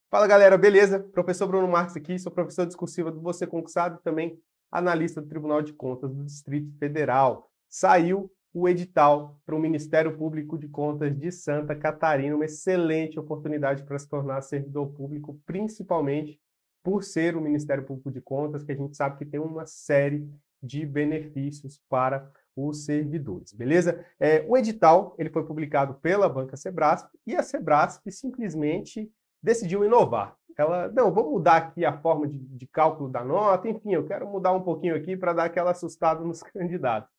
Fala galera, beleza? Professor Bruno Marques aqui, sou professor discursivo do Você Concursado e também analista do Tribunal de Contas do Distrito Federal. Saiu o edital para o Ministério Público de Contas de Santa Catarina, uma excelente oportunidade para se tornar servidor público, principalmente por ser o Ministério Público de Contas, que a gente sabe que tem uma série de benefícios para os servidores, beleza? O edital ele foi publicado pela Banca Sebrasp e a Sebrasp simplesmente decidiu inovar. Ela, não, vou mudar aqui a forma de cálculo da nota, enfim, eu quero mudar um pouquinho aqui para dar aquela assustada nos candidatos.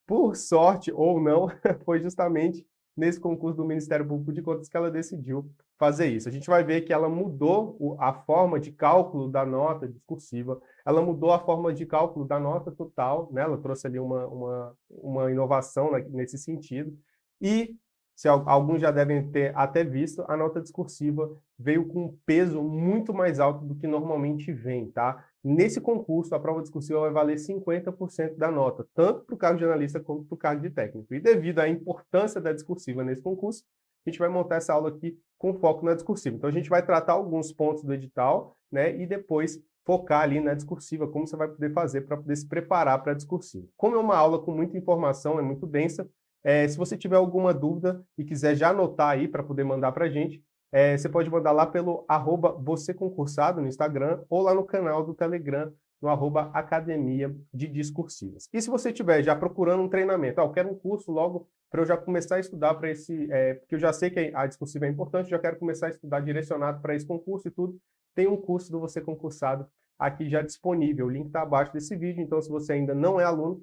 Por sorte ou não, foi justamente nesse concurso do Ministério Público de Contas que ela decidiu fazer isso. A gente vai ver que ela mudou a forma de cálculo da nota discursiva, ela mudou a forma de cálculo da nota total, né? Ela trouxe ali uma inovação nesse sentido, e se alguns já devem ter até visto, a nota discursiva veio com um peso muito mais alto do que normalmente vem, tá? Nesse concurso, a prova discursiva vai valer 50% da nota, tanto para o cargo de analista quanto para o cargo de técnico. E devido à importância da discursiva nesse concurso, a gente vai montar essa aula aqui com foco na discursiva. Então, a gente vai tratar alguns pontos do edital, né, e depois focar ali na discursiva, como você vai poder fazer para poder se preparar para a discursiva. Como é uma aula com muita informação, é muito densa, se você tiver alguma dúvida e quiser já anotar aí para poder mandar para a gente, você pode mandar lá pelo @vocêconcursado no Instagram ou lá no canal do Telegram, no @Academia de Discursivas. E se você estiver já procurando um treinamento, eu quero um curso logo para eu já começar a estudar para esse, porque eu já sei que a discursiva é importante, já quero começar a estudar direcionado para esse concurso e tudo, tem um curso do Você Concursado aqui já disponível, o link está abaixo desse vídeo, então se você ainda não é aluno,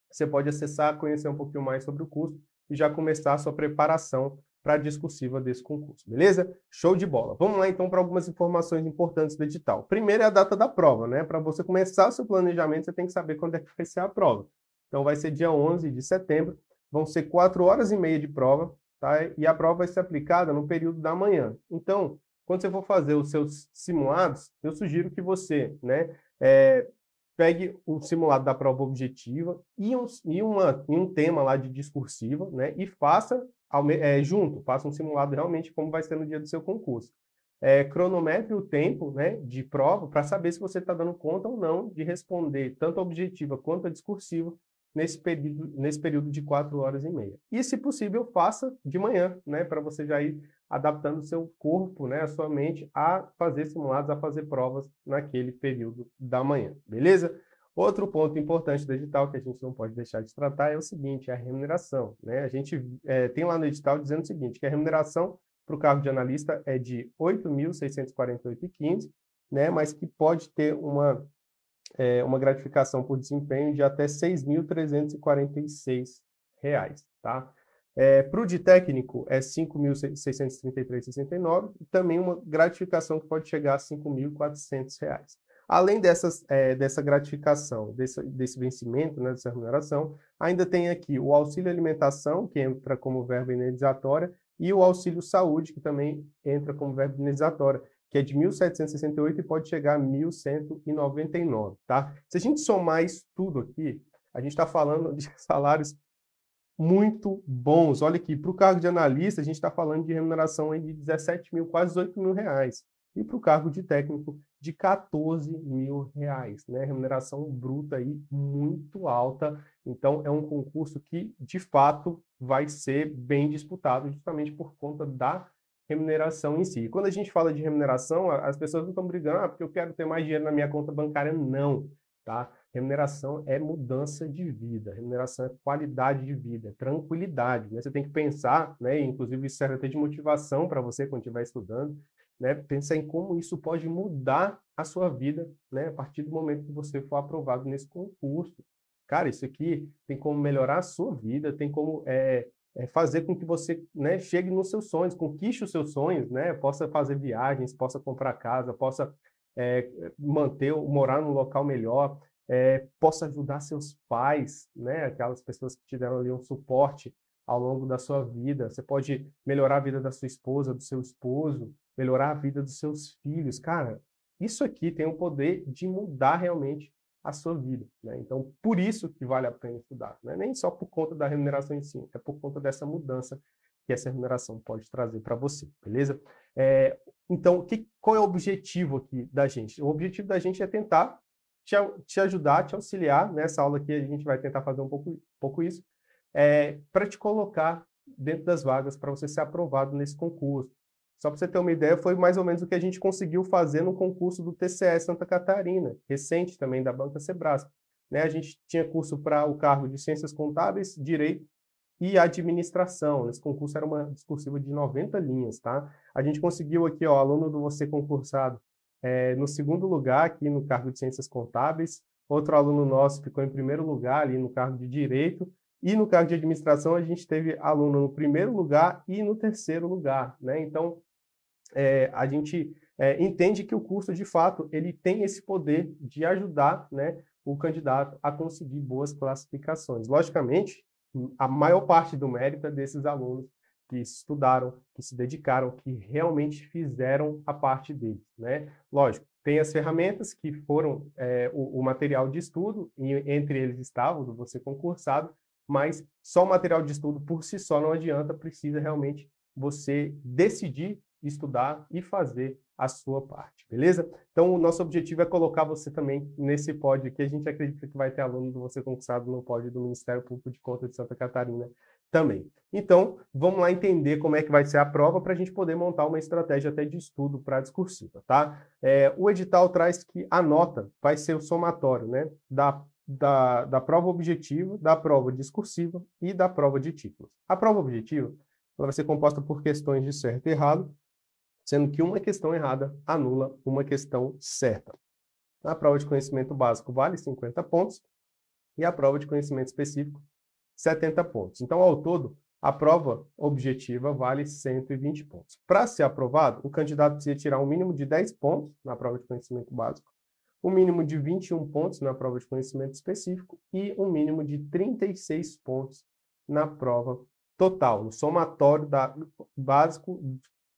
você pode acessar, conhecer um pouquinho mais sobre o curso e já começar a sua preparação para a discursiva desse concurso, beleza? Show de bola. Vamos lá, então, para algumas informações importantes do edital. Primeiro é a data da prova, né? Para você começar o seu planejamento, você tem que saber quando é que vai ser a prova. Então, vai ser dia 11 de setembro, vão ser 4 horas e meia de prova, tá? E a prova vai ser aplicada no período da manhã. Então, quando você for fazer os seus simulados, eu sugiro que você, né, pegue o simulado da prova objetiva e um tema lá de discursiva, né? E faça junto, faça um simulado realmente como vai ser no dia do seu concurso. Cronometre o tempo, né, de prova para saber se você está dando conta ou não de responder tanto a objetiva quanto a discursiva nesse período de 4 horas e meia. E, se possível, faça de manhã, né, para você já ir adaptando o seu corpo, né, a sua mente a fazer simulados, a fazer provas naquele período da manhã, beleza? Outro ponto importante do edital que a gente não pode deixar de tratar é o seguinte, é a remuneração, né? A gente tem lá no edital dizendo o seguinte, que a remuneração para o cargo de analista é de R$ 8.648,15, né, mas que pode ter uma gratificação por desempenho de até R$ 6.346, tá? Para o de técnico é R$ 5.633,69 e também uma gratificação que pode chegar a R$ 5.400. Além dessa gratificação, desse vencimento, né, dessa remuneração, ainda tem aqui o auxílio alimentação, que entra como verba indenizatória, e o auxílio saúde, que também entra como verba indenizatória, que é de 1.768 e pode chegar a 1.199, tá? Se a gente somar isso tudo aqui, a gente está falando de salários muito bons. Olha aqui, para o cargo de analista, a gente está falando de remuneração aí de 17 mil, quase 18 mil reais. E para o cargo de técnico, de 14 mil reais, né? Remuneração bruta aí muito alta. Então, é um concurso que, de fato, vai ser bem disputado, justamente por conta da remuneração em si. E quando a gente fala de remuneração, as pessoas não estão brigando, porque eu quero ter mais dinheiro na minha conta bancária. Não, tá? Remuneração é mudança de vida, remuneração é qualidade de vida, é tranquilidade, né? Você tem que pensar, né? Inclusive isso serve até de motivação para você quando estiver estudando, né? Pensar em como isso pode mudar a sua vida, né? A partir do momento que você for aprovado nesse concurso. Cara, isso aqui tem como melhorar a sua vida, tem como fazer com que você, né, chegue nos seus sonhos, conquiste os seus sonhos, né? Possa fazer viagens, possa comprar casa, possa morar num local melhor, possa ajudar seus pais, né? Aquelas pessoas que te deram ali um suporte ao longo da sua vida. Você pode melhorar a vida da sua esposa, do seu esposo, melhorar a vida dos seus filhos. Cara, isso aqui tem o poder de mudar realmente a sua vida, né? Então, por isso que vale a pena estudar, né? Nem só por conta da remuneração em si, é por conta dessa mudança que essa remuneração pode trazer para você, beleza? Então, qual é o objetivo aqui da gente? O objetivo da gente é tentar te ajudar, te auxiliar. Nessa aula aqui a gente vai tentar fazer um pouco isso, para te colocar dentro das vagas para você ser aprovado nesse concurso. Só para você ter uma ideia, foi mais ou menos o que a gente conseguiu fazer no concurso do TCE Santa Catarina, recente também, da Banca Sebrasp. Né? A gente tinha curso para o cargo de Ciências Contábeis, Direito e Administração. Esse concurso era uma discursiva de 90 linhas, tá? A gente conseguiu aqui, ó, aluno do Você Concursado, no segundo lugar aqui no cargo de Ciências Contábeis. Outro aluno nosso ficou em primeiro lugar ali no cargo de Direito. E no cargo de Administração a gente teve aluno no primeiro lugar e no terceiro lugar, né? Então, a gente entende que o curso, de fato, ele tem esse poder de ajudar, né, o candidato a conseguir boas classificações. Logicamente, a maior parte do mérito é desses alunos que estudaram, que se dedicaram, que realmente fizeram a parte deles, né? Lógico, tem as ferramentas que foram o material de estudo, e entre eles estava o do Você Concursado, mas só o material de estudo por si só não adianta, precisa realmente você decidir estudar e fazer a sua parte, beleza? Então, o nosso objetivo é colocar você também nesse pódio aqui. A gente acredita que vai ter aluno do Você Concursado no pódio do Ministério Público de Contas de Santa Catarina também. Então, vamos lá entender como é que vai ser a prova para a gente poder montar uma estratégia até de estudo para a discursiva, tá? O edital traz que a nota vai ser o somatório, né, da prova objetiva, da prova discursiva e da prova de títulos. A prova objetiva ela vai ser composta por questões de certo e errado, sendo que uma questão errada anula uma questão certa. A prova de conhecimento básico vale 50 pontos e a prova de conhecimento específico 70 pontos. Então, ao todo, a prova objetiva vale 120 pontos. Para ser aprovado, o candidato precisa tirar um mínimo de 10 pontos na prova de conhecimento básico, um mínimo de 21 pontos na prova de conhecimento específico e um mínimo de 36 pontos na prova total, no somatório básico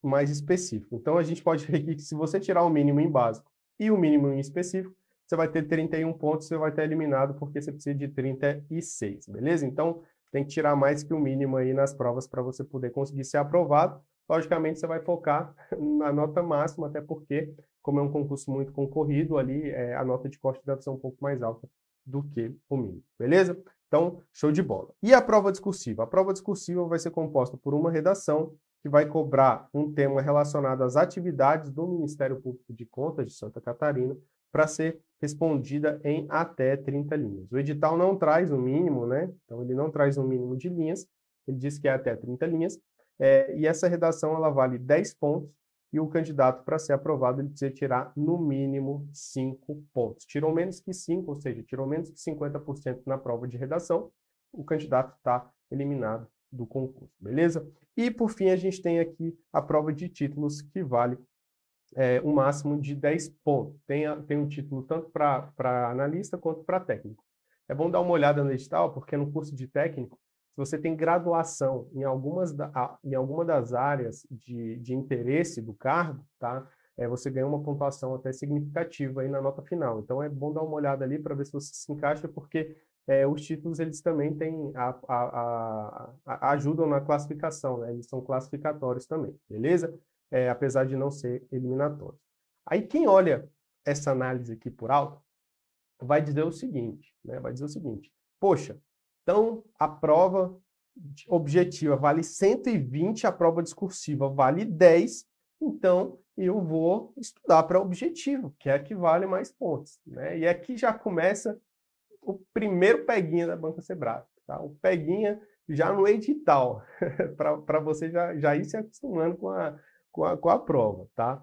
mais específico. Então, a gente pode ver que se você tirar o mínimo em básico e o mínimo em específico, você vai ter 31 pontos, você vai estar eliminado porque você precisa de 36, beleza? Então, tem que tirar mais que o mínimo aí nas provas para você poder conseguir ser aprovado. Logicamente, você vai focar na nota máxima, até porque, como é um concurso muito concorrido ali, a nota de corte deve ser um pouco mais alta do que o mínimo, beleza? Então, show de bola. E a prova discursiva? A prova discursiva vai ser composta por uma redação que vai cobrar um tema relacionado às atividades do Ministério Público de Contas de Santa Catarina para ser respondida em até 30 linhas. O edital não traz o mínimo, né? Então, ele não traz um mínimo de linhas, ele diz que é até 30 linhas, e essa redação ela vale 10 pontos, e o candidato, para ser aprovado, ele precisa tirar, no mínimo, 5 pontos. Tirou menos que 5, ou seja, tirou menos que 50% na prova de redação, o candidato está eliminado do concurso, beleza? E, por fim, a gente tem aqui a prova de títulos, que vale um máximo de 10 pontos. Tem um título tanto para analista quanto para técnico. É bom dar uma olhada no edital, porque no curso de técnico, se você tem graduação em alguma das áreas de interesse do cargo, tá? Você ganha uma pontuação até significativa aí na nota final. Então, é bom dar uma olhada ali para ver se você se encaixa, porque os títulos eles também ajudam na classificação, né? Eles são classificatórios também, beleza? Apesar de não ser eliminatórios. Aí quem olha essa análise aqui por alto vai dizer o seguinte, né? Vai dizer o seguinte: poxa, então a prova objetiva vale 120, a prova discursiva vale 10, então eu vou estudar para objetivo, que é a que vale mais pontos, né? E aqui já começa o primeiro peguinha da Banca Sebrasp, tá? O peguinha já no edital, para você já ir se acostumando com a prova, tá?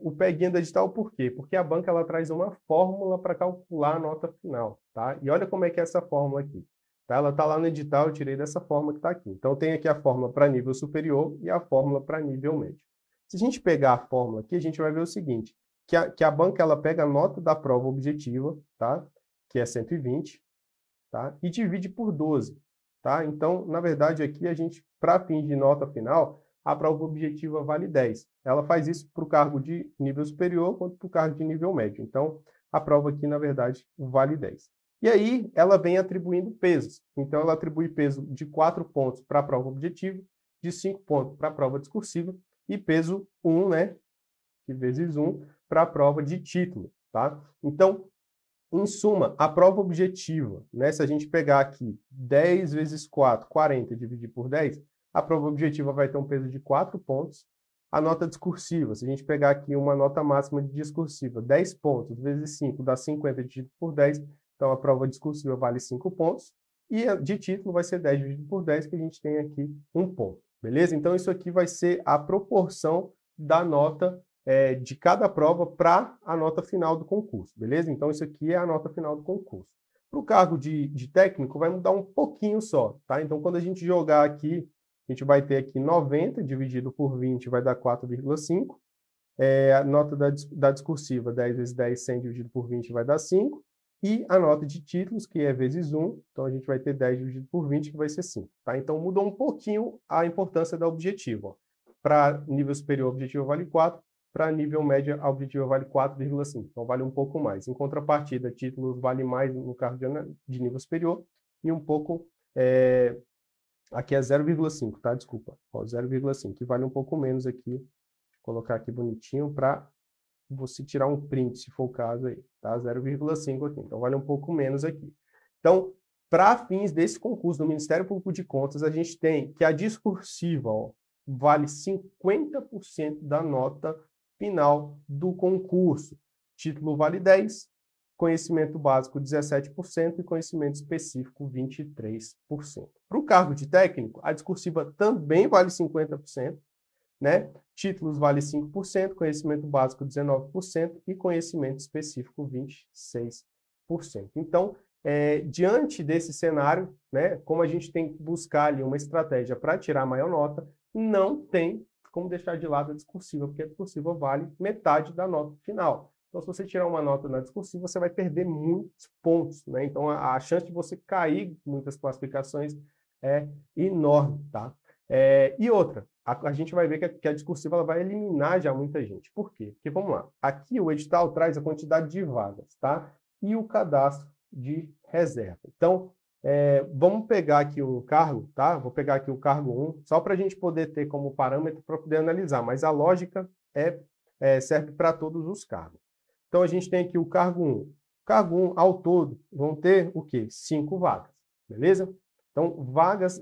O peguinha do edital, por quê? Porque a banca ela traz uma fórmula para calcular a nota final, tá? E olha como é que é essa fórmula aqui. Tá? Ela está lá no edital, eu tirei dessa fórmula que está aqui. Então, tem aqui a fórmula para nível superior e a fórmula para nível médio. Se a gente pegar a fórmula aqui, a gente vai ver o seguinte, que a banca ela pega a nota da prova objetiva, tá? Que é 120, tá? E divide por 12, tá? Então, na verdade, aqui a gente, para fins de nota final, a prova objetiva vale 10. Ela faz isso para o cargo de nível superior quanto para o cargo de nível médio. Então, a prova aqui, na verdade, vale 10. E aí, ela vem atribuindo pesos. Então, ela atribui peso de 4 pontos para a prova objetiva, de 5 pontos para a prova discursiva e peso 1, né, que vezes 1, para a prova de título, tá? Então, em suma, a prova objetiva, né, se a gente pegar aqui 10 vezes 4, 40, e dividir por 10, a prova objetiva vai ter um peso de 4 pontos. A nota discursiva, se a gente pegar aqui uma nota máxima de discursiva, 10 pontos vezes 5 dá 50 dividido por 10, então a prova discursiva vale 5 pontos. E a de título vai ser 10 dividido por 10, que a gente tem aqui 1 ponto, beleza? Então isso aqui vai ser a proporção da nota de cada prova para a nota final do concurso, beleza? Então isso aqui é a nota final do concurso. Para o cargo de técnico vai mudar um pouquinho só, tá? Então quando a gente jogar aqui, a gente vai ter aqui 90 dividido por 20 vai dar 4,5. A nota da discursiva, 10 vezes 10, 100 dividido por 20 vai dar 5. E a nota de títulos, que é vezes 1, então a gente vai ter 10 dividido por 20, que vai ser 5. Tá? Então mudou um pouquinho a importância da objetiva. Para nível superior, a objetiva vale 4. Para nível médio, a objetiva vale 4,5. Então vale um pouco mais. Em contrapartida, títulos vale mais no cargo de nível superior e um pouco... Aqui é 0,5, tá? Desculpa. 0,5, que vale um pouco menos aqui. Vou colocar aqui bonitinho para você tirar um print, se for o caso aí, tá? 0,5 aqui. Então, vale um pouco menos aqui. Então, para fins desse concurso do Ministério Público de Contas, a gente tem que a discursiva, ó, vale 50% da nota final do concurso. Título vale 10%. Conhecimento básico 17% e conhecimento específico 23%. Para o cargo de técnico, a discursiva também vale 50%, né? Títulos vale 5%, conhecimento básico 19% e conhecimento específico 26%. Então, diante desse cenário, né, como a gente tem que buscar ali uma estratégia para tirar a maior nota, não tem como deixar de lado a discursiva, porque a discursiva vale metade da nota final. Então, se você tirar uma nota na discursiva, você vai perder muitos pontos, né? Então, a chance de você cair em muitas classificações é enorme, tá? E outra, a gente vai ver que a discursiva ela vai eliminar já muita gente. Por quê? Porque, vamos lá, aqui o edital traz a quantidade de vagas, tá? E o cadastro de reserva. Então, vamos pegar aqui um cargo, tá? Vou pegar aqui o cargo 1, só para a gente poder ter como parâmetro para poder analisar, mas a lógica serve para todos os cargos. Então, a gente tem aqui o cargo 1. O cargo 1, ao todo, vão ter o quê? 5 vagas, beleza? Então, vagas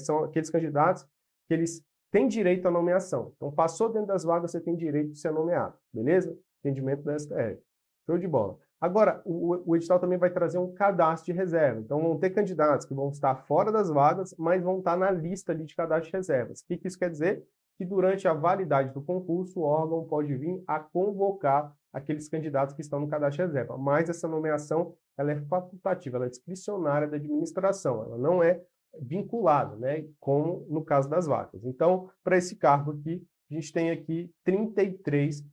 são aqueles candidatos que eles têm direito à nomeação. Então, passou dentro das vagas, você tem direito de ser nomeado, beleza? Entendimento da STF. Show de bola. Agora, o edital também vai trazer um cadastro de reserva. Então, vão ter candidatos que vão estar fora das vagas, mas vão estar na lista ali de cadastro de reservas. O que isso quer dizer? Que durante a validade do concurso, o órgão pode vir a convocar aqueles candidatos que estão no cadastro de reserva. Mas essa nomeação ela é facultativa, ela é discricionária da administração, ela não é vinculada, né, como no caso das vagas. Então, para esse cargo aqui, a gente tem aqui 33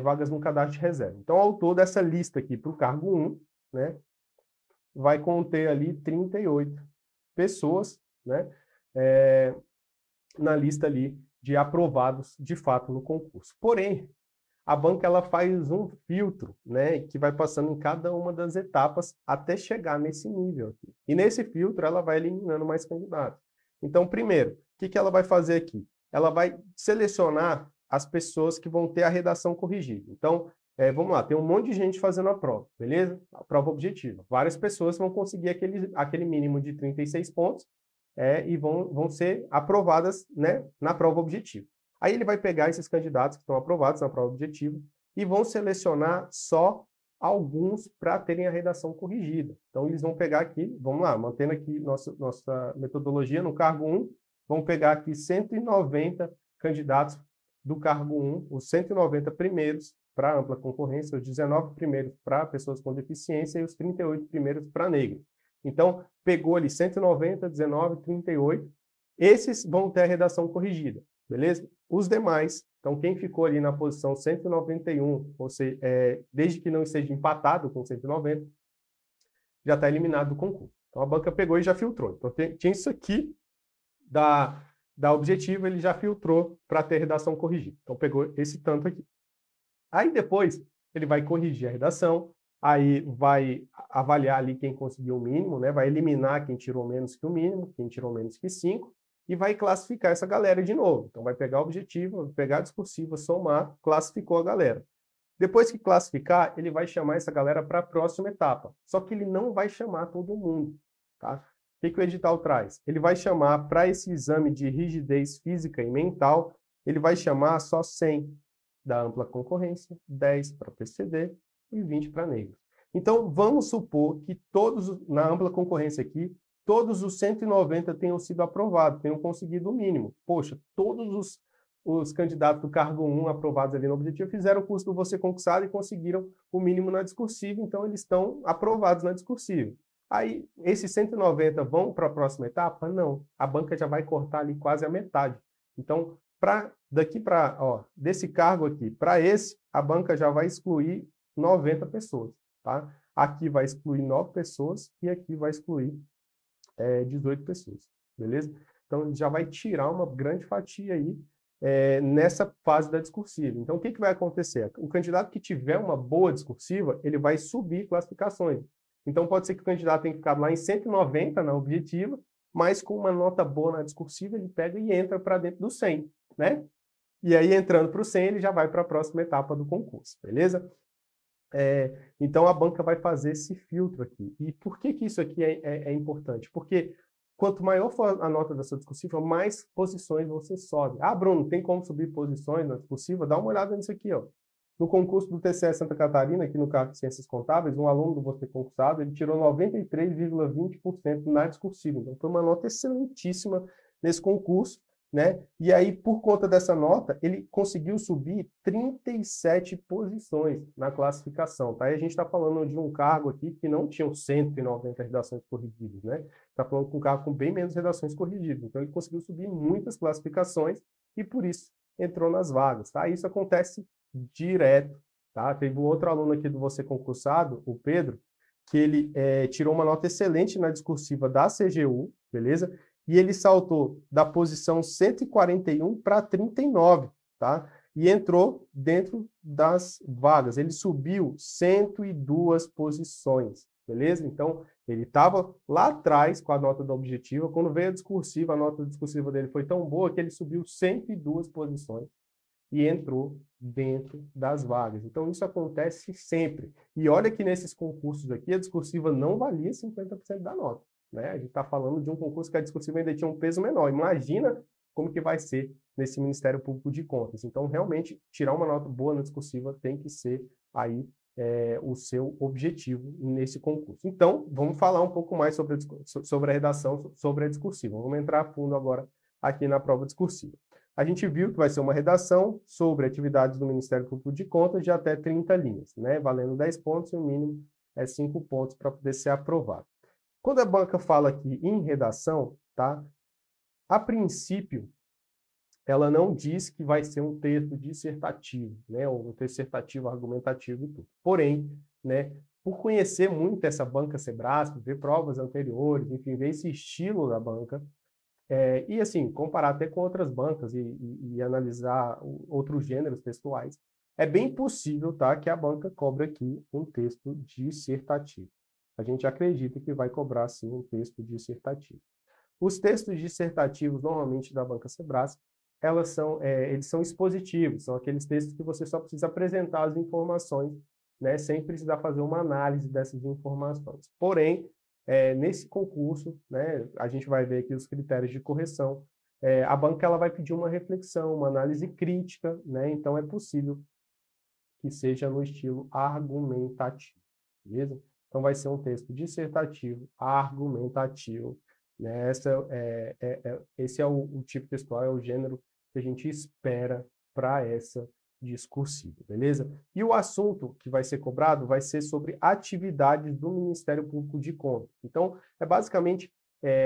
vagas no cadastro de reserva. Então, ao todo, essa lista aqui para o cargo 1, né, vai conter ali 38 pessoas, né, na lista ali de aprovados de fato no concurso. Porém, a banca ela faz um filtro, né, que vai passando em cada uma das etapas até chegar nesse nível aqui. E nesse filtro ela vai eliminando mais candidatos. Então, primeiro, o que ela vai fazer aqui? Ela vai selecionar as pessoas que vão ter a redação corrigida. Então, vamos lá, tem um monte de gente fazendo a prova, beleza? A prova objetiva. Várias pessoas vão conseguir aquele mínimo de 36 pontos e vão ser aprovadas, né, na prova objetiva. Aí ele vai pegar esses candidatos que estão aprovados na prova objetiva e vão selecionar só alguns para terem a redação corrigida. Então, eles vão pegar aqui, vamos lá, mantendo aqui nossa metodologia no cargo 1, vão pegar aqui 190 candidatos do cargo 1, os 190 primeiros para ampla concorrência, os 19 primeiros para pessoas com deficiência e os 38 primeiros para negros. Então, pegou ali 190, 19, 38, esses vão ter a redação corrigida, beleza? Os demais, então quem ficou ali na posição 191, ou seja, desde que não esteja empatado com 190, já está eliminado do concurso. Então a banca pegou e já filtrou. Então tinha isso aqui da objetiva, ele já filtrou para ter redação corrigida. Então pegou esse tanto aqui. Aí depois ele vai corrigir a redação, aí vai avaliar ali quem conseguiu o mínimo, né? Vai eliminar quem tirou menos que o mínimo, quem tirou menos que 5, e vai classificar essa galera de novo. Então, vai pegar a objetiva, vai pegar a discursiva, somar, classificou a galera. Depois que classificar, ele vai chamar essa galera para a próxima etapa. Só que ele não vai chamar todo mundo, tá? O que o edital traz? Ele vai chamar para esse exame de rigidez física e mental, ele vai chamar só 100 da ampla concorrência, 10 para PCD e 20 para negros. Então, vamos supor que todos, na ampla concorrência aqui, todos os 190 tenham sido aprovados, tenham conseguido o mínimo. Poxa, todos os candidatos do cargo 1 aprovados ali no objetivo fizeram o curso do Você Concursado e conseguiram o mínimo na discursiva, então eles estão aprovados na discursiva. Aí, esses 190 vão para a próxima etapa? Não. A banca já vai cortar ali quase a metade. Então, desse cargo aqui para esse, a banca já vai excluir 90 pessoas, tá? Aqui vai excluir 9 pessoas e aqui vai excluir 18 pessoas, beleza? Então, já vai tirar uma grande fatia aí nessa fase da discursiva. Então, o que vai acontecer? O candidato que tiver uma boa discursiva, ele vai subir classificações. Então, pode ser que o candidato tenha ficado lá em 190 na objetiva, mas com uma nota boa na discursiva, ele pega e entra para dentro do 100, né? E aí, entrando para o 100, ele já vai para a próxima etapa do concurso, beleza? Então, a banca vai fazer esse filtro aqui. E por que isso aqui é importante? Porque quanto maior for a nota da sua discursiva, mais posições você sobe. Ah, Bruno, tem como subir posições na discursiva? Dá uma olhada nisso aqui, ó. No concurso do TCE Santa Catarina, aqui no cargo de Ciências Contábeis, um aluno do Você Concursado, ele tirou 93,20% na discursiva. Então, foi uma nota excelentíssima nesse concurso, né? E aí, por conta dessa nota, ele conseguiu subir 37 posições na classificação, tá? E a gente está falando de um cargo aqui que não tinha 190 redações corrigidas, né? Está falando de um cargo com bem menos redações corrigidas. Então, ele conseguiu subir muitas classificações e, por isso, entrou nas vagas, tá? Isso acontece direto, tá? Teve um outro aluno aqui do Você Concursado, o Pedro, que ele tirou uma nota excelente na discursiva da CGU, beleza? E ele saltou da posição 141 para 39, tá? E entrou dentro das vagas. Ele subiu 102 posições, beleza? Então, ele estava lá atrás com a nota da objetiva. Quando veio a discursiva, a nota discursiva dele foi tão boa que ele subiu 102 posições e entrou dentro das vagas. Então, isso acontece sempre. E olha que nesses concursos aqui, a discursiva não valia 50% da nota, né? A gente está falando de um concurso que a discursiva ainda tinha um peso menor. Imagina como que vai ser nesse Ministério Público de Contas. Então, realmente, tirar uma nota boa na discursiva tem que ser aí o seu objetivo nesse concurso. Então, vamos falar um pouco mais sobre a redação, sobre a discursiva. Vamos entrar a fundo agora aqui na prova discursiva. A gente viu que vai ser uma redação sobre atividades do Ministério Público de Contas de até 30 linhas, né? Valendo 10 pontos e o mínimo é 5 pontos para poder ser aprovado. Quando a banca fala aqui em redação, tá? A princípio, ela não diz que vai ser um texto dissertativo, né? Ou um texto dissertativo argumentativo e tudo. Porém, né? Por conhecer muito essa banca Sebrasp, ver provas anteriores, enfim, ver esse estilo da banca, e assim, comparar até com outras bancas e analisar outros gêneros textuais, é bem possível, tá, que a banca cobre aqui um texto dissertativo. A gente acredita que vai cobrar, sim, um texto dissertativo. Os textos dissertativos, normalmente, da banca Sebrasp, eles são expositivos, são aqueles textos que você só precisa apresentar as informações, né, sem precisar fazer uma análise dessas informações. Porém, nesse concurso, né, a gente vai ver aqui os critérios de correção. A banca ela vai pedir uma reflexão, uma análise crítica, né? Então é possível que seja no estilo argumentativo, beleza? Então vai ser um texto dissertativo, argumentativo, né? Esse é o tipo textual, é o gênero que a gente espera para essa discursiva, beleza? E o assunto que vai ser cobrado vai ser sobre atividades do Ministério Público de Contas. Então, basicamente,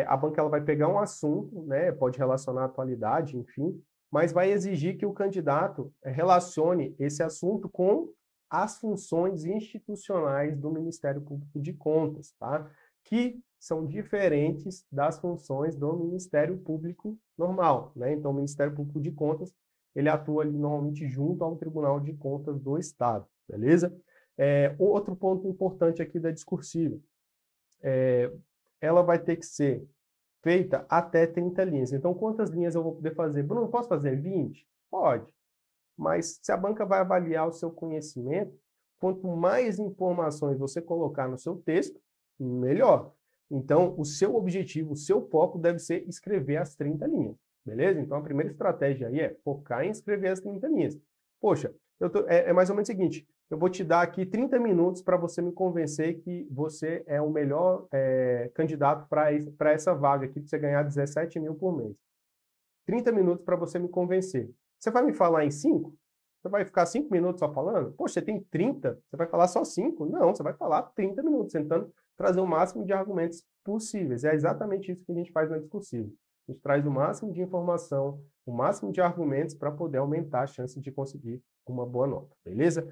a banca ela vai pegar um assunto, né, pode relacionar a atualidade, enfim, mas vai exigir que o candidato relacione esse assunto com as funções institucionais do Ministério Público de Contas, tá? Que são diferentes das funções do Ministério Público normal, né? Então, o Ministério Público de Contas ele atua ali normalmente junto ao Tribunal de Contas do Estado, beleza? Outro ponto importante aqui da discursiva, ela vai ter que ser feita até 30 linhas. Então, quantas linhas eu vou poder fazer? Bruno, posso fazer 20? Pode. Mas se a banca vai avaliar o seu conhecimento, quanto mais informações você colocar no seu texto, melhor. Então, o seu objetivo, o seu foco deve ser escrever as 30 linhas, beleza? Então, a primeira estratégia aí é focar em escrever as 30 linhas. Poxa, é mais ou menos o seguinte, eu vou te dar aqui 30 minutos para você me convencer que você é o melhor candidato para essa vaga aqui, para você ganhar 17 mil por mês. 30 minutos para você me convencer. Você vai me falar em 5? Você vai ficar 5 minutos só falando? Poxa, você tem 30, você vai falar só 5? Não, você vai falar 30 minutos, tentando trazer o máximo de argumentos possíveis. É exatamente isso que a gente faz na discursiva. A gente traz o máximo de informação, o máximo de argumentos para poder aumentar a chance de conseguir uma boa nota, beleza?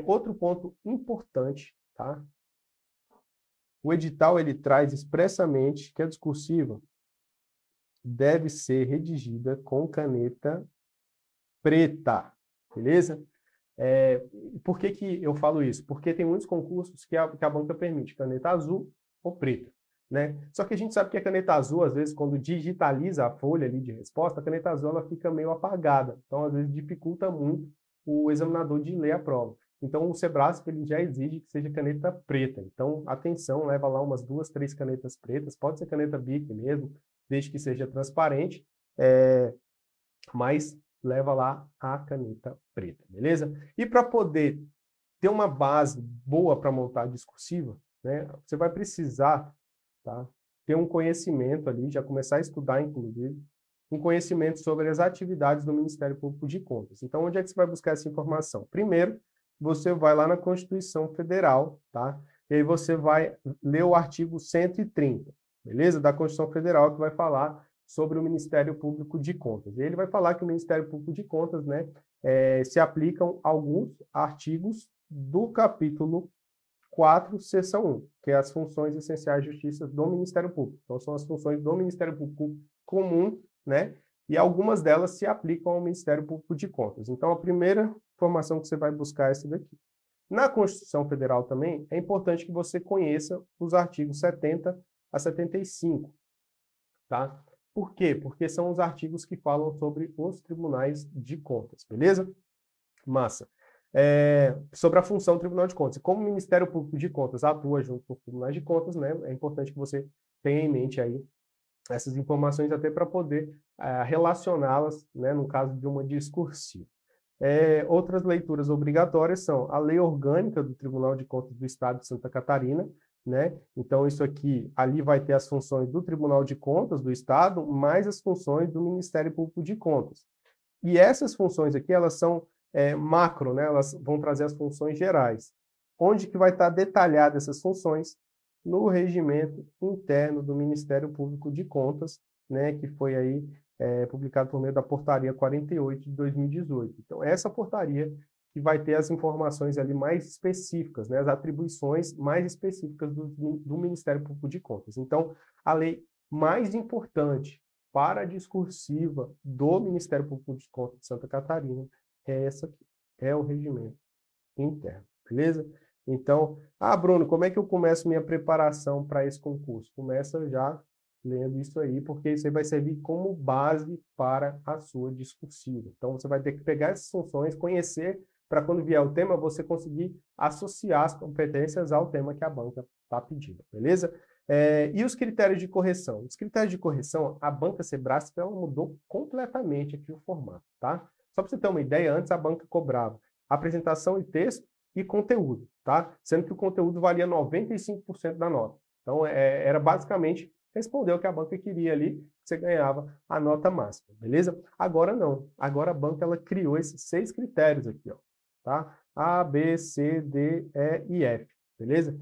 Outro ponto importante, tá? O edital, ele traz expressamente que a discursiva deve ser redigida com caneta preta, beleza? Por que que eu falo isso? Porque tem muitos concursos que a banca permite caneta azul ou preta, né? Só que a gente sabe que a caneta azul, às vezes, quando digitaliza a folha ali de resposta, a caneta azul ela fica meio apagada. Então, às vezes, dificulta muito o examinador de ler a prova. Então, o Sebrasp ele já exige que seja caneta preta. Então, atenção, leva lá umas 2, 3 canetas pretas. Pode ser caneta Bic mesmo, desde que seja transparente. Mas leva lá a caneta preta, beleza? E para poder ter uma base boa para montar a discursiva, né, você vai precisar, tá, ter um conhecimento ali, já começar a estudar, inclusive, um conhecimento sobre as atividades do Ministério Público de Contas. Então, onde é que você vai buscar essa informação? Primeiro, você vai lá na Constituição Federal, tá? E aí você vai ler o artigo 130, beleza? Da Constituição Federal, que vai falar sobre o Ministério Público de Contas. E ele vai falar que o Ministério Público de Contas, né, se aplicam alguns artigos do capítulo 4, seção 1, que é as funções essenciais de justiça do Ministério Público. Então, são as funções do Ministério Público comum, né, e algumas delas se aplicam ao Ministério Público de Contas. Então, a primeira informação que você vai buscar é essa daqui. Na Constituição Federal também, é importante que você conheça os artigos 70 a 75, tá? Por quê? Porque são os artigos que falam sobre os tribunais de contas, beleza? Massa. Sobre a função do Tribunal de Contas. Como o Ministério Público de Contas atua junto com os tribunais de contas, né, é importante que você tenha em mente aí essas informações até para poder relacioná-las, né, no caso de uma discursiva. Outras leituras obrigatórias são a Lei Orgânica do Tribunal de Contas do Estado de Santa Catarina, né? Então, isso aqui, ali vai ter as funções do Tribunal de Contas do Estado, mais as funções do Ministério Público de Contas. E essas funções aqui, elas são macro, né? Elas vão trazer as funções gerais. Onde que vai estar detalhada essas funções? No regimento interno do Ministério Público de Contas, né? Que foi aí publicado por meio da Portaria 48 de 2018. Então, essa portaria que vai ter as informações ali mais específicas, né, as atribuições mais específicas do Ministério Público de Contas. Então, a lei mais importante para a discursiva do Ministério Público de Contas de Santa Catarina é essa aqui, é o regimento interno, beleza? Então, Bruno, como é que eu começo minha preparação para esse concurso? Começa já lendo isso aí, porque isso aí vai servir como base para a sua discursiva. Então, você vai ter que pegar essas funções, conhecer, para quando vier o tema, você conseguir associar as competências ao tema que a banca está pedindo, beleza? E os critérios de correção? Os critérios de correção, a banca Sebrasp ela mudou completamente aqui o formato, tá? Só para você ter uma ideia, antes a banca cobrava apresentação e texto e conteúdo, tá? Sendo que o conteúdo valia 95% da nota. Então, era basicamente responder o que a banca queria ali, você ganhava a nota máxima, beleza? Agora não. Agora a banca ela criou esses 6 critérios aqui, ó, tá? A, B, C, D, E e F, beleza?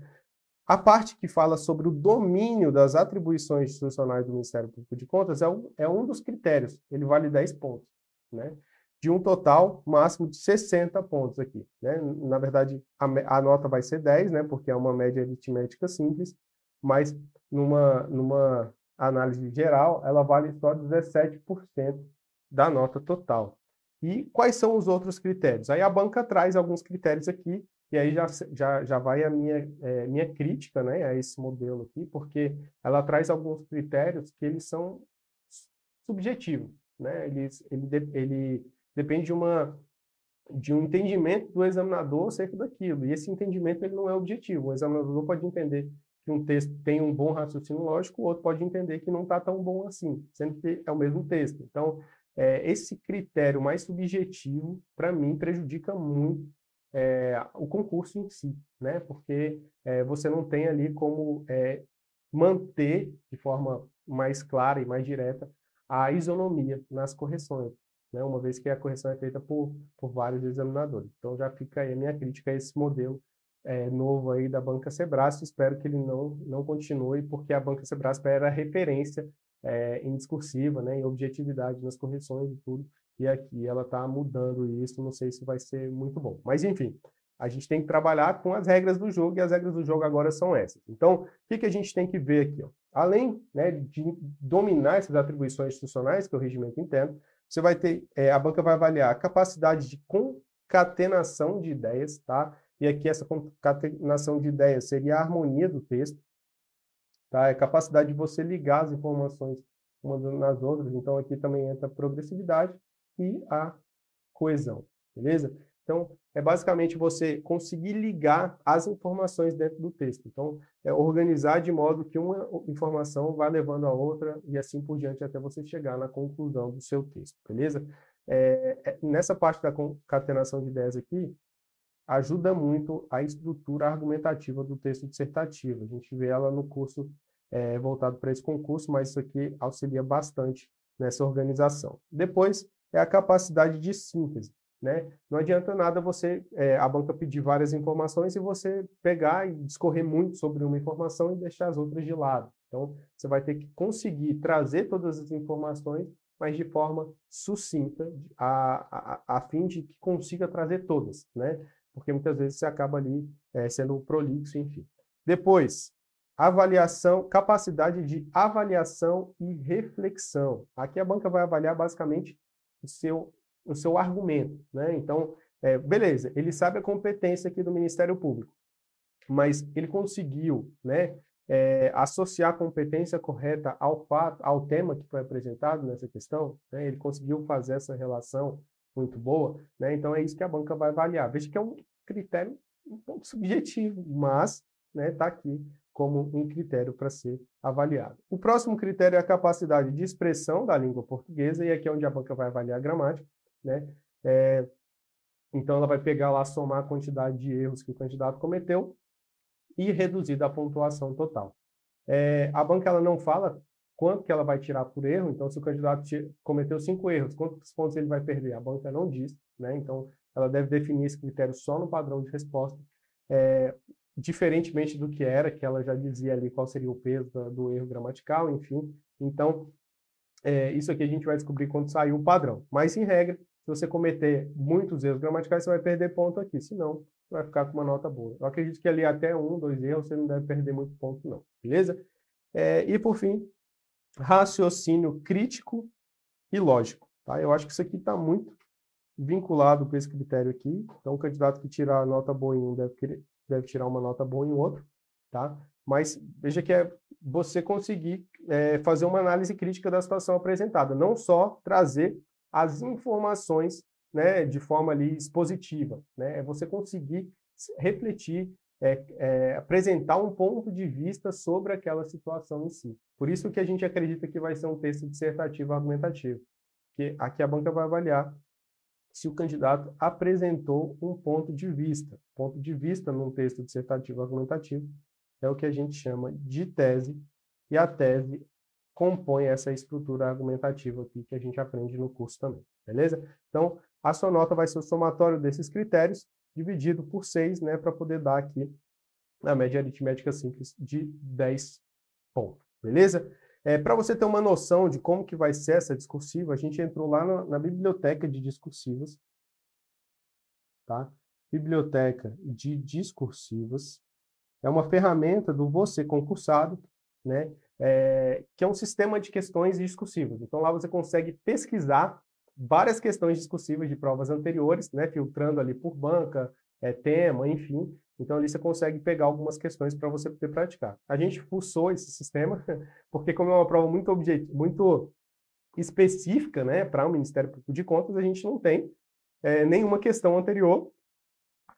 A parte que fala sobre o domínio das atribuições institucionais do Ministério Público de Contas é um dos critérios. Ele vale 10 pontos, né? De um total máximo de 60 pontos aqui, né? Na verdade, a nota vai ser 10, né? Porque é uma média aritmética simples, mas numa análise geral, ela vale só 17% da nota total. E quais são os outros critérios? Aí a banca traz alguns critérios aqui, E aí já vai a minha crítica, né, a esse modelo aqui, porque ela traz alguns critérios que eles são subjetivos, né? Ele depende de um entendimento do examinador acerca daquilo, e esse entendimento ele não é objetivo. O examinador pode entender que um texto tem um bom raciocínio lógico, o outro pode entender que não está tão bom assim, sendo que é o mesmo texto. Então, esse critério mais subjetivo, para mim, prejudica muito o concurso em si, né? Porque você não tem ali como manter de forma mais clara e mais direta a isonomia nas correções, né? Uma vez que a correção é feita por vários examinadores. Então já fica aí a minha crítica a esse modelo novo aí da Banca Sebrasp. Espero que ele não continue, porque a Banca Sebrasp era referência em discursiva, né, em objetividade nas correções e tudo, e aqui ela está mudando isso, não sei se vai ser muito bom. Mas, enfim, a gente tem que trabalhar com as regras do jogo, e as regras do jogo agora são essas. Então, o que a gente tem que ver aqui? Ó? Além, né, de dominar essas atribuições institucionais, que é o regimento interno, você vai ter, a banca vai avaliar a capacidade de concatenação de ideias, tá? E aqui essa concatenação de ideias seria a harmonia do texto, tá? É a capacidade de você ligar as informações umas nas outras. Então, aqui também entra a progressividade e a coesão, beleza? Então, é basicamente você conseguir ligar as informações dentro do texto. Então, organizar de modo que uma informação vá levando a outra e assim por diante até você chegar na conclusão do seu texto, beleza? Nessa parte da concatenação de ideias aqui, ajuda muito a estrutura argumentativa do texto dissertativo. A gente vê ela no curso voltado para esse concurso, mas isso aqui auxilia bastante nessa organização. Depois, é a capacidade de síntese, né? Não adianta nada a banca pedir várias informações e você pegar e discorrer muito sobre uma informação e deixar as outras de lado. Então, você vai ter que conseguir trazer todas as informações, mas de forma sucinta, a fim de que consiga trazer todas, né? Porque muitas vezes você acaba ali sendo prolixo, enfim. Depois, capacidade de avaliação e reflexão. Aqui a banca vai avaliar basicamente o seu argumento, né? Então, beleza, ele sabe a competência aqui do Ministério Público, mas ele conseguiu, né, associar a competência correta ao tema que foi apresentado nessa questão, né? Ele conseguiu fazer essa relação muito boa, né? Então é isso que a banca vai avaliar. Veja que é um critério um pouco subjetivo, mas, né, está aqui como um critério para ser avaliado. O próximo critério é a capacidade de expressão da língua portuguesa, e aqui é onde a banca vai avaliar a gramática, né? Então ela vai pegar lá, somar a quantidade de erros que o candidato cometeu e reduzir da pontuação total. A banca ela não fala quanto que ela vai tirar por erro, então se o candidato cometeu 5 erros, quantos pontos ele vai perder? A banca não diz, né? Então ela deve definir esse critério só no padrão de resposta, diferentemente do que era, que ela já dizia ali qual seria o peso do erro gramatical, enfim. Então, isso aqui a gente vai descobrir quando sair o padrão. Mas, em regra, se você cometer muitos erros gramaticais, você vai perder ponto aqui, senão você vai ficar com uma nota boa. Eu acredito que ali até 1, 2 erros você não deve perder muito ponto, não, beleza? E, por fim, raciocínio crítico e lógico, tá? Eu acho que isso aqui está muito vinculado com esse critério aqui. Então, o candidato que tirar a nota boa em um deve tirar uma nota boa em outro, tá? Mas veja que é você conseguir fazer uma análise crítica da situação apresentada, não só trazer as informações, né, de forma ali expositiva, né? É você conseguir refletir, apresentar um ponto de vista sobre aquela situação em si. Por isso que a gente acredita que vai ser um texto dissertativo argumentativo, que aqui a banca vai avaliar se o candidato apresentou um ponto de vista. Ponto de vista num texto dissertativo argumentativo é o que a gente chama de tese, e a tese compõe essa estrutura argumentativa aqui que a gente aprende no curso também, beleza? Então, a sua nota vai ser o somatório desses critérios, dividido por 6, né, para poder dar aqui a média aritmética simples de 10 pontos, beleza? Para você ter uma noção de como que vai ser essa discursiva, a gente entrou lá na biblioteca de discursivas, tá? Biblioteca de discursivas é uma ferramenta do Você Concursado, né? Que é um sistema de questões discursivas. Então lá você consegue pesquisar várias questões discursivas de provas anteriores, né? Filtrando ali por banca, tema, enfim. Então, ali você consegue pegar algumas questões para você poder praticar. A gente fuçou esse sistema, porque como é uma prova muito específica, né, para o Ministério Público de Contas, a gente não tem nenhuma questão anterior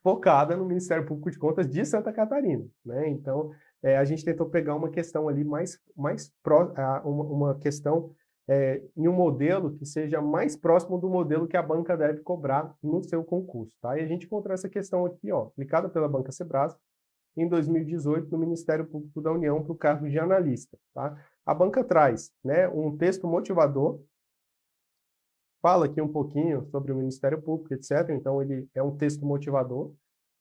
focada no Ministério Público de Contas de Santa Catarina, né? Então, a gente tentou pegar uma questão ali uma questão em um modelo que seja mais próximo do modelo que a banca deve cobrar no seu concurso, tá? E a gente encontrou essa questão aqui, ó, aplicada pela Banca Sebrasp em 2018 no Ministério Público da União para o cargo de analista, tá? A banca traz, né, um texto motivador, fala aqui um pouquinho sobre o Ministério Público, etc. Então, ele é um texto motivador.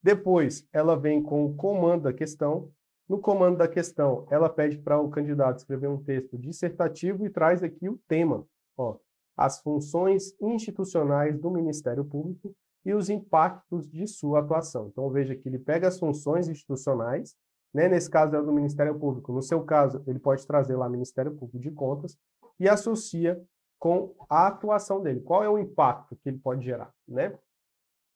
Depois, ela vem com o comando da questão. No comando da questão, ela pede para o candidato escrever um texto dissertativo e traz aqui o tema, ó, as funções institucionais do Ministério Público e os impactos de sua atuação. Então, veja que ele pega as funções institucionais, né? Nesse caso é do Ministério Público. No seu caso, ele pode trazer lá Ministério Público de Contas e associa com a atuação dele. Qual é o impacto que ele pode gerar, né?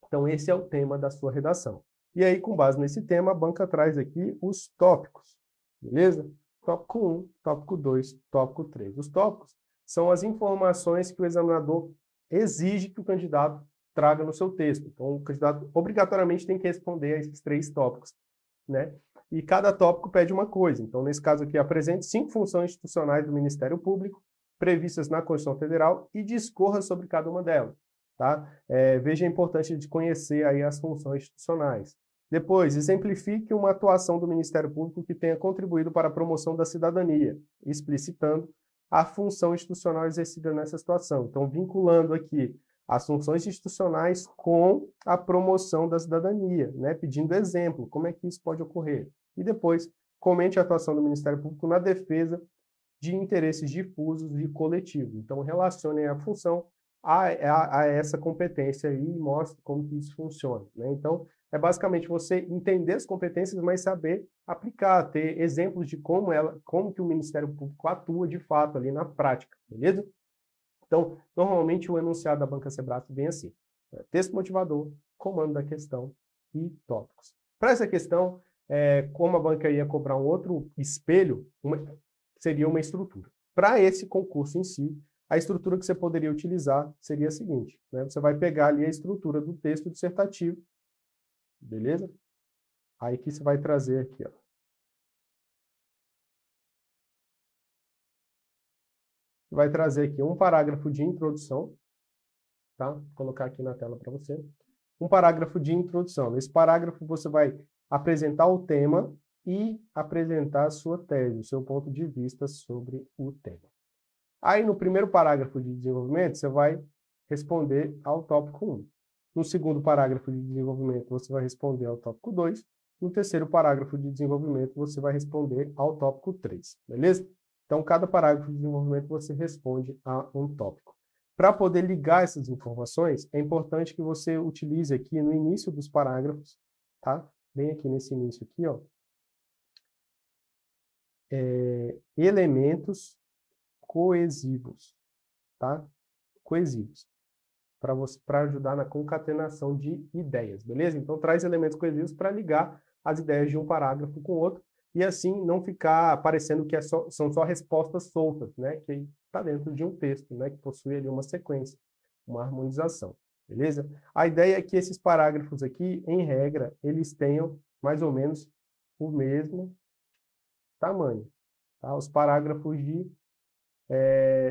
Então, esse é o tema da sua redação. E aí, com base nesse tema, a banca traz aqui os tópicos, beleza? Tópico 1, tópico 2, tópico 3. Os tópicos são as informações que o examinador exige que o candidato traga no seu texto. Então, o candidato obrigatoriamente tem que responder a esses 3 tópicos, né? E cada tópico pede uma coisa. Então, nesse caso aqui, apresente 5 funções institucionais do Ministério Público, previstas na Constituição Federal e discorra sobre cada uma delas. Tá? Veja a importância de conhecer aí as funções institucionais. Depois, exemplifique uma atuação do Ministério Público que tenha contribuído para a promoção da cidadania, explicitando a função institucional exercida nessa situação. Então, vinculando aqui as funções institucionais com a promoção da cidadania, né? Pedindo exemplo, como é que isso pode ocorrer. E depois, comente a atuação do Ministério Público na defesa de interesses difusos e coletivos. Então, relacione a função a essa competência aí e mostre como que isso funciona, né? Então, é basicamente você entender as competências, mas saber aplicar, ter exemplos de como que o Ministério Público atua de fato ali na prática, beleza? Então, normalmente o enunciado da Banca Sebrasp vem assim, né? Texto motivador, comando da questão e tópicos. Para essa questão, como a banca ia cobrar um outro espelho, seria uma estrutura. Para esse concurso em si, a estrutura que você poderia utilizar seria a seguinte, né? Você vai pegar ali a estrutura do texto dissertativo, beleza? Aí que você vai trazer aqui, ó. Vai trazer aqui um parágrafo de introdução, tá? Vou colocar aqui na tela para você. Um parágrafo de introdução. Nesse parágrafo você vai apresentar o tema e apresentar a sua tese, o seu ponto de vista sobre o tema. Aí, no primeiro parágrafo de desenvolvimento, você vai responder ao tópico 1. No segundo parágrafo de desenvolvimento, você vai responder ao tópico 2. No terceiro parágrafo de desenvolvimento, você vai responder ao tópico 3, beleza? Então, cada parágrafo de desenvolvimento você responde a um tópico. Para poder ligar essas informações, é importante que você utilize aqui no início dos parágrafos, tá? Bem aqui nesse início aqui, ó. Elementos coesivos, tá? Coesivos. Para ajudar na concatenação de ideias, beleza? Então, traz elementos coesivos para ligar as ideias de um parágrafo com o outro e assim não ficar parecendo que são só respostas soltas, né? Que está dentro de um texto, né? Que possui ali uma sequência, uma harmonização, beleza? A ideia é que esses parágrafos aqui, em regra, eles tenham mais ou menos o mesmo tamanho, tá? Os parágrafos de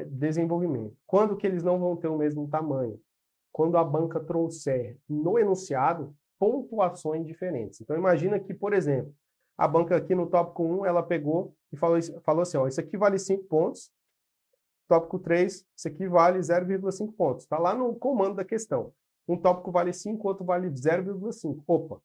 desenvolvimento. Quando que eles não vão ter o mesmo tamanho? Quando a banca trouxer no enunciado pontuações diferentes. Então, imagina que, por exemplo, a banca aqui no tópico 1, ela pegou e falou assim, ó, isso aqui vale 5 pontos, tópico 3, isso aqui vale 0,5 pontos. Está lá no comando da questão. Um tópico vale 5, outro vale 0,5. Opa,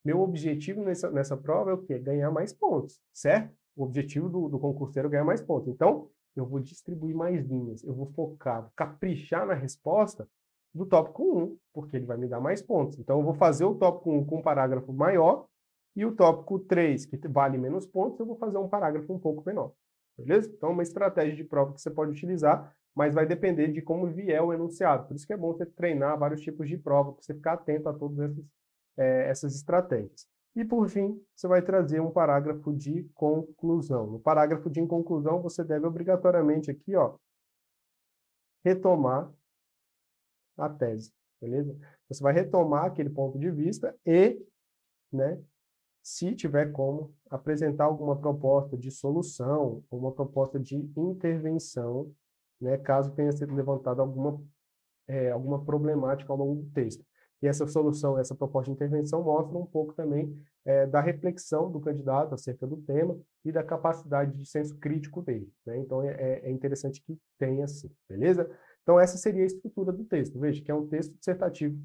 meu objetivo nessa prova é o quê? Ganhar mais pontos, certo? O objetivo do concurseiro é ganhar mais pontos. Então, eu vou distribuir mais linhas, eu vou focar, vou caprichar na resposta do tópico 1, porque ele vai me dar mais pontos. Então, eu vou fazer o tópico 1 com um parágrafo maior e o tópico 3, que vale menos pontos, eu vou fazer um parágrafo um pouco menor. Beleza? Então, é uma estratégia de prova que você pode utilizar, mas vai depender de como vier o enunciado. Por isso que é bom você treinar vários tipos de prova, para você ficar atento a todos essas estratégias. E, por fim, você vai trazer um parágrafo de conclusão. No parágrafo de conclusão, você deve obrigatoriamente aqui, ó, retomar a tese, beleza? Você vai retomar aquele ponto de vista e, né, se tiver como, apresentar alguma proposta de solução, ou uma proposta de intervenção, né, caso tenha sido levantada alguma problemática ao longo do texto. E essa solução, essa proposta de intervenção mostra um pouco também da reflexão do candidato acerca do tema e da capacidade de senso crítico dele, né? Então, é interessante que tenha assim, beleza? Então, essa seria a estrutura do texto. Veja que é um texto dissertativo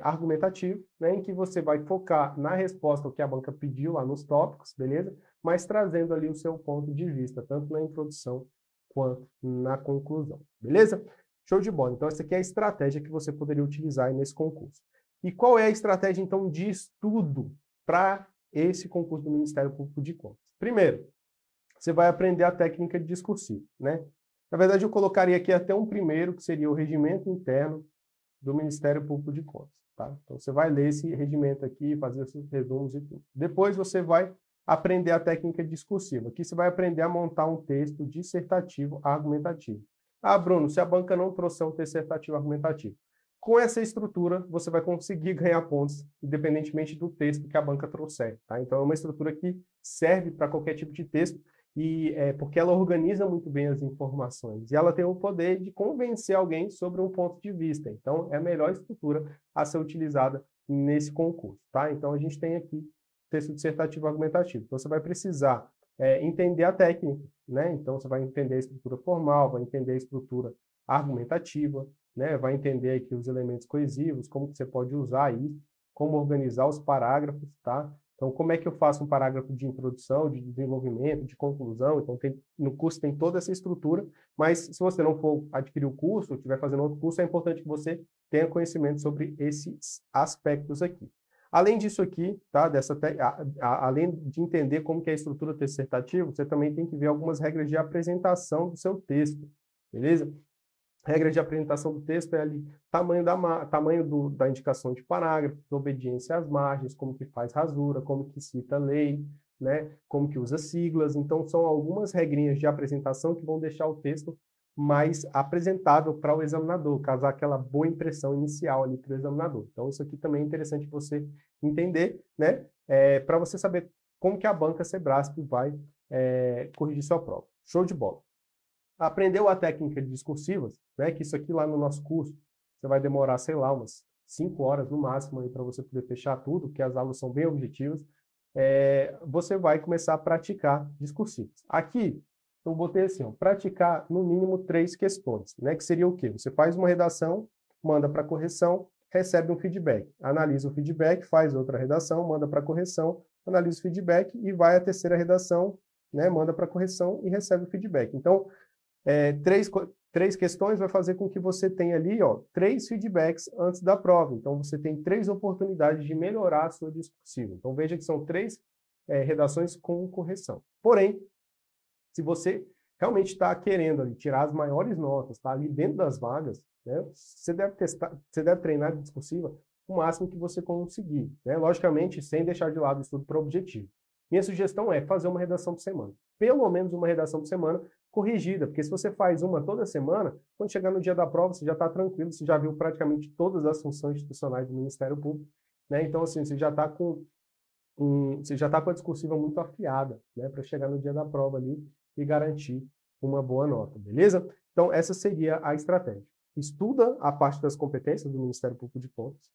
argumentativo, né, em que você vai focar na resposta ao que a banca pediu lá nos tópicos, beleza? Mas trazendo ali o seu ponto de vista, tanto na introdução quanto na conclusão, beleza? Show de bola. Então, essa aqui é a estratégia que você poderia utilizar nesse concurso. E qual é a estratégia, então, de estudo para esse concurso do Ministério Público de Contas? Primeiro, você vai aprender a técnica de discursivo, né? Na verdade, eu colocaria aqui até um primeiro, que seria o regimento interno do Ministério Público de Contas, tá? Então, você vai ler esse regimento aqui, fazer esses resumos e tudo. Depois, você vai aprender a técnica discursiva. Aqui você vai aprender a montar um texto dissertativo argumentativo. Ah, Bruno, se a banca não trouxer um texto dissertativo argumentativo. Com essa estrutura, você vai conseguir ganhar pontos, independentemente do texto que a banca trouxer, tá? Então, é uma estrutura que serve para qualquer tipo de texto, porque ela organiza muito bem as informações e ela tem o poder de convencer alguém sobre um ponto de vista. Então, é a melhor estrutura a ser utilizada nesse concurso, tá? Então, a gente tem aqui texto dissertativo argumentativo. Então, você vai precisar entender a técnica, né? Então, você vai entender a estrutura formal, vai entender a estrutura argumentativa, né? Vai entender aqui os elementos coesivos, como que você pode usar isso, como organizar os parágrafos, tá? Então, como é que eu faço um parágrafo de introdução, de desenvolvimento, de conclusão? Então, no curso tem toda essa estrutura, mas se você não for adquirir o curso, ou estiver fazendo outro curso, é importante que você tenha conhecimento sobre esses aspectos aqui. Além disso aqui, tá, além de entender como que é a estrutura do texto dissertativo, você também tem que ver algumas regras de apresentação do seu texto, beleza? Regra de apresentação do texto é ali tamanho da indicação de parágrafos, obediência às margens, como que faz rasura, como que cita lei, né? Como que usa siglas. Então, são algumas regrinhas de apresentação que vão deixar o texto mais apresentável para o examinador, causar aquela boa impressão inicial ali para o examinador. Então, isso aqui também é interessante você entender, né? Para você saber como que a banca Sebrasp vai corrigir sua prova. Show de bola. Aprendeu a técnica de discursivas, né? Que isso aqui lá no nosso curso, você vai demorar, sei lá, umas 5 horas no máximo para você poder fechar tudo, porque as aulas são bem objetivas. Você vai começar a praticar discursivos. Aqui, eu botei assim, ó, praticar no mínimo 3 questões, né? Que seria o quê? Você faz uma redação, manda para correção, recebe um feedback, analisa o feedback, faz outra redação, manda para correção, analisa o feedback e vai à terceira redação, né? Manda para correção e recebe o feedback. Então, três questões vai fazer com que você tenha ali, ó, 3 feedbacks antes da prova. Então, você tem 3 oportunidades de melhorar a sua discursiva. Então, veja que são 3 redações com correção. Porém, se você realmente está querendo ali, tirar as maiores notas, está ali dentro das vagas, né, você deve treinar a discursiva o máximo que você conseguir, né? Logicamente, sem deixar de lado o estudo para objetivo. Minha sugestão é fazer uma redação por semana. Pelo menos uma redação por semana corrigida, porque se você faz uma toda semana, quando chegar no dia da prova, você já está tranquilo, você já viu praticamente todas as funções institucionais do Ministério Público, né? Então, assim, você já está com a discursiva muito afiada, né, para chegar no dia da prova ali e garantir uma boa nota, beleza? Então, essa seria a estratégia. Estuda a parte das competências do Ministério Público de Contas,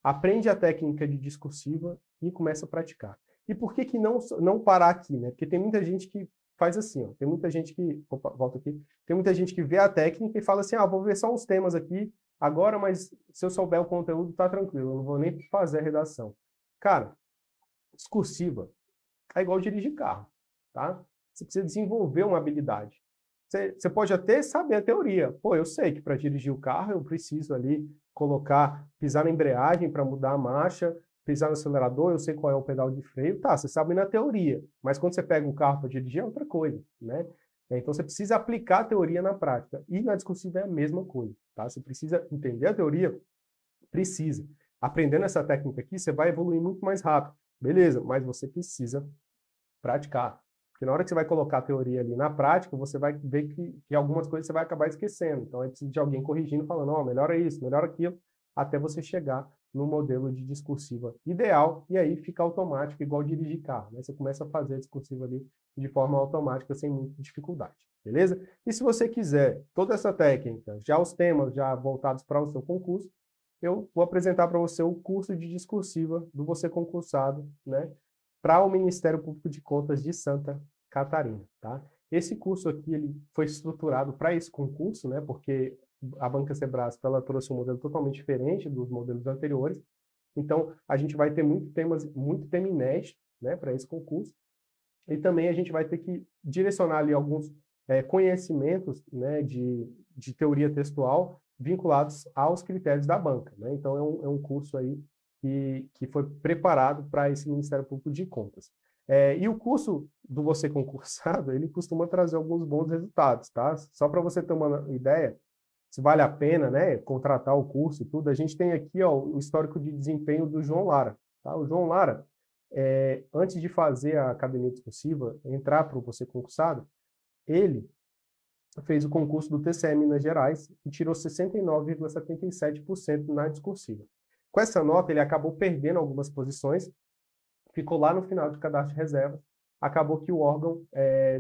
aprende a técnica de discursiva e começa a praticar. E por que não parar aqui, né? Porque tem muita gente que faz assim, ó. Tem muita gente que... Opa, volta aqui. Tem muita gente que vê a técnica e fala assim, vou ver só uns temas aqui agora, mas se eu souber o conteúdo, tá tranquilo, eu não vou nem fazer a redação. Cara, discursiva é igual dirigir carro, tá? Você precisa desenvolver uma habilidade. Você pode até saber a teoria. Pô, eu sei que para dirigir o carro eu preciso ali pisar na embreagem para mudar a marcha, pisar no acelerador, eu sei qual é o pedal de freio. Tá, você sabe na teoria, mas quando você pega um carro para dirigir é outra coisa, né? Então você precisa aplicar a teoria na prática. E na discursiva é a mesma coisa, tá? Você precisa entender a teoria, precisa. aprendendo essa técnica aqui, você vai evoluir muito mais rápido. Beleza, mas você precisa praticar. Porque na hora que você vai colocar a teoria ali na prática, você vai ver que algumas coisas você vai acabar esquecendo. Então, é preciso de alguém corrigindo, falando, ó, melhora isso, melhora aquilo, até você chegar no modelo de discursiva ideal, e aí fica automático, igual dirigir carro, né? Você começa a fazer a discursiva ali de forma automática, sem muita dificuldade, beleza? E se você quiser toda essa técnica, já os temas já voltados para o seu concurso, eu vou apresentar para você o curso de discursiva do Você Concursado, né? Para o Ministério Público de Contas de Santa Catarina, tá? Esse curso aqui ele foi estruturado para esse concurso, né? Porque a Banca Sebrasp ela trouxe um modelo totalmente diferente dos modelos anteriores. Então, a gente vai ter muito tema inédito, né, para esse concurso. E também a gente vai ter que direcionar ali alguns conhecimentos, né, de teoria textual vinculados aos critérios da banca, né? Então, é um curso aí que foi preparado para esse Ministério Público de Contas. E o curso do Você Concursado, ele costuma trazer alguns bons resultados, tá? Só para você ter uma ideia, se vale a pena, né, contratar o curso e tudo, a gente tem aqui, ó, o histórico de desempenho do João Lara, tá? O João Lara, antes de fazer a academia discursiva, entrar para o Você Concursado, ele fez o concurso do TCE Minas Gerais e tirou 69,77% na discursiva. Com essa nota, ele acabou perdendo algumas posições, ficou lá no final do cadastro de reserva, acabou que o órgão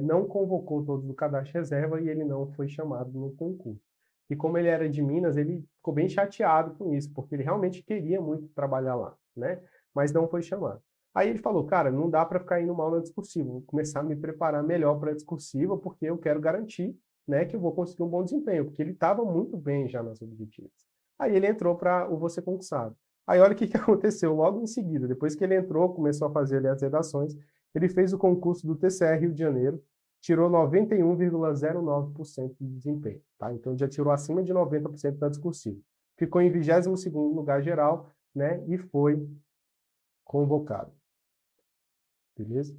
não convocou todos do cadastro de reserva e ele não foi chamado no concurso. E como ele era de Minas, ele ficou bem chateado com isso, porque ele realmente queria muito trabalhar lá, né? Mas não foi chamado. Aí ele falou, cara, não dá para ficar indo mal na discursiva, vou começar a me preparar melhor para a discursiva, porque eu quero garantir, né, que eu vou conseguir um bom desempenho, porque ele estava muito bem já nas objetivas. Aí ele entrou para o Você Concursado. Aí olha o que aconteceu logo em seguida, depois que ele entrou, começou a fazer ali as redações, ele fez o concurso do TCE Rio de Janeiro, tirou 91,09% de desempenho, tá? Então já tirou acima de 90% da discursiva. Ficou em 22º lugar geral, né, e foi convocado. Beleza?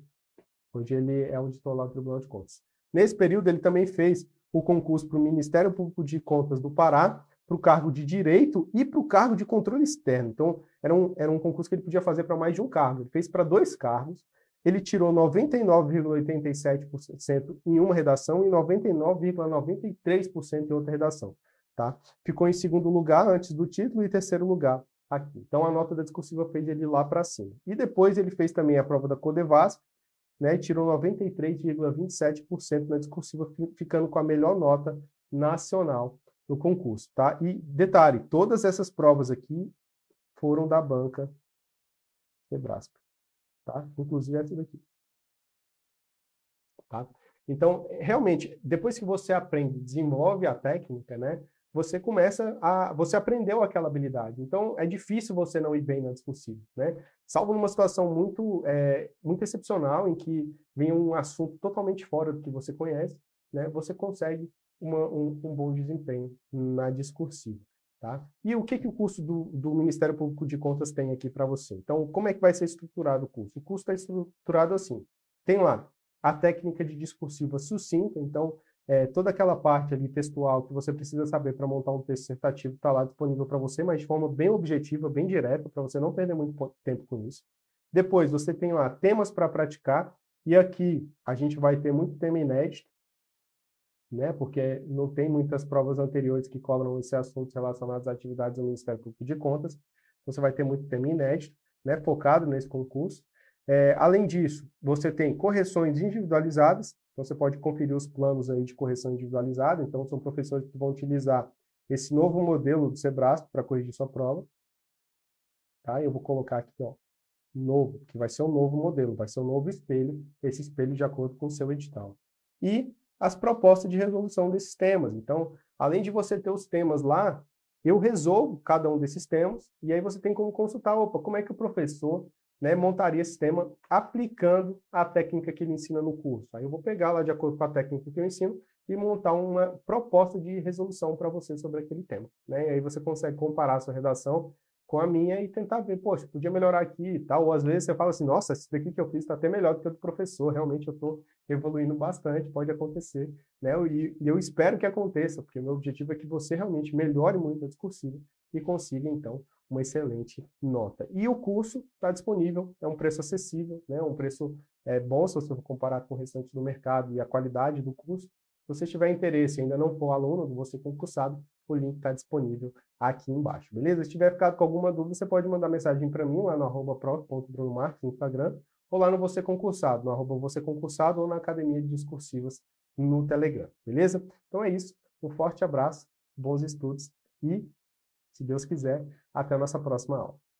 Hoje ele é auditor lá do Tribunal de Contas. Nesse período, ele também fez o concurso para o Ministério Público de Contas do Pará, para o cargo de Direito e para o cargo de Controle Externo. Então, era um concurso que ele podia fazer para mais de um cargo. Ele fez para 2 cargos. Ele tirou 99,87% em uma redação e 99,93% em outra redação. Tá? Ficou em 2º lugar antes do título e 3º lugar aqui. Então, a nota da discursiva fez ele lá para cima. E depois ele fez também a prova da Codevasf, né, e tirou 93,27% na discursiva, ficando com a melhor nota nacional no concurso, tá? E detalhe, todas essas provas aqui foram da banca Sebrasp, tá? Inclusive essa daqui, tá? Então, realmente, depois que você aprende, desenvolve a técnica, né, você aprendeu aquela habilidade. Então, é difícil você não ir bem na discursiva, né? Salvo numa situação muito excepcional, em que vem um assunto totalmente fora do que você conhece, né? Você consegue um bom desempenho na discursiva, tá? E o que o curso do Ministério Público de Contas tem aqui para você? Então, como é que vai ser estruturado o curso? O curso está estruturado assim. Tem lá a técnica de discursiva sucinta, então, toda aquela parte ali textual que você precisa saber para montar um texto dissertativo está lá disponível para você, mas de forma bem objetiva, bem direta, para você não perder muito tempo com isso. Depois, você tem lá temas para praticar, e aqui a gente vai ter muito tema inédito, né, porque não tem muitas provas anteriores que cobram esse assunto relacionados às atividades do Ministério Público de Contas. Você vai ter muito tema inédito, né, focado nesse concurso. Além disso, você tem correções individualizadas, então você pode conferir os planos aí de correção individualizada, então são professores que vão utilizar esse novo modelo do Sebrasp para corrigir sua prova. Tá? Eu vou colocar aqui, ó, novo, que vai ser um novo modelo, vai ser um novo espelho, esse espelho de acordo com o seu edital. E as propostas de resolução desses temas. Então, além de você ter os temas lá, eu resolvo cada um desses temas, e aí você tem como consultar, opa, como é que o professor, né, montaria esse tema aplicando a técnica que ele ensina no curso. Aí eu vou pegar lá de acordo com a técnica que eu ensino e montar uma proposta de resolução para você sobre aquele tema, né? E aí você consegue comparar a sua redação com a minha e tentar ver, poxa, podia melhorar aqui e tal. Ou às vezes você fala assim, nossa, esse daqui que eu fiz está até melhor do que o do professor, realmente eu estou evoluindo bastante, pode acontecer, né? E eu espero que aconteça, porque o meu objetivo é que você realmente melhore muito a discursiva e consiga, então, uma excelente nota. E o curso está disponível, é um preço acessível, né? Um preço bom se você for comparar com o restante do mercado e a qualidade do curso. Se você tiver interesse e ainda não for aluno do Você Concursado, o link está disponível aqui embaixo, beleza? Se tiver ficado com alguma dúvida, você pode mandar mensagem para mim lá no @prof.brunomarques no Instagram, ou lá no Você Concursado, no @Você Concursado, ou na Academia de Discursivas no Telegram, beleza? Então é isso, um forte abraço, bons estudos e, se Deus quiser, até a nossa próxima aula.